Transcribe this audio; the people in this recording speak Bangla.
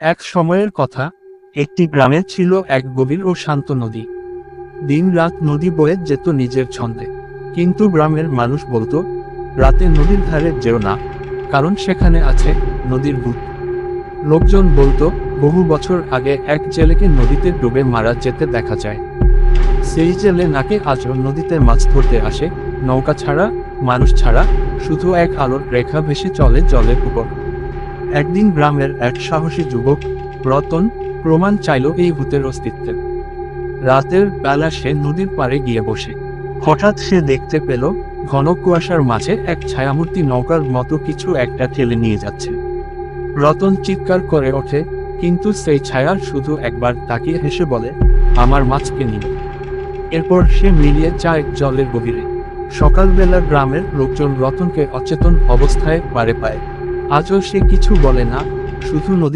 এক সময়ের কথা, একটি গ্রামে ছিল এক গভীর ও শান্ত নদী। দিন রাত নদী বয়ে যেত নিজের ছন্দে, কিন্তু গ্রামের মানুষ বলতো, রাতে নদীর ধারে যেও না, কারণ সেখানে আছে নদীর ভূত। লোকজন বলতো, বহু বছর আগে এক জেলেকে নদীতে ডুবে মারা যেতে দেখা যায়। সেই জেলে নাকি আজও নদীতে মাছ ধরতে আসে, নৌকা ছাড়া, মানুষ ছাড়া, শুধু এক আলোর রেখা ভেসে চলে জলের উপর। একদিন গ্রামের এক সাহসী যুবক, রতন, প্রমাণ চাইল এই ভূতের অস্তিত্বের। রাতের বেলা সে নদীর পাড়ে গিয়ে বসে। হঠাৎ সে দেখতে পেল, ঘন কুয়াশার মাঝে এক ছায়ামূর্তি নৌকার মতো কিছু একটা ঠেলে নিয়ে যাচ্ছে। রতন চিৎকার করে ওঠে, কিন্তু সেই ছায়া শুধু একবার তাকিয়ে হেসে বলে, আমার মাছকে নিন। এরপর সে মিলিয়ে যায় জলের গভীরে। সকালবেলা গ্রামের লোকজন রতনকে অচেতন অবস্থায় পারে পায়। আজও সে কিছু বলে না, শুধু নদী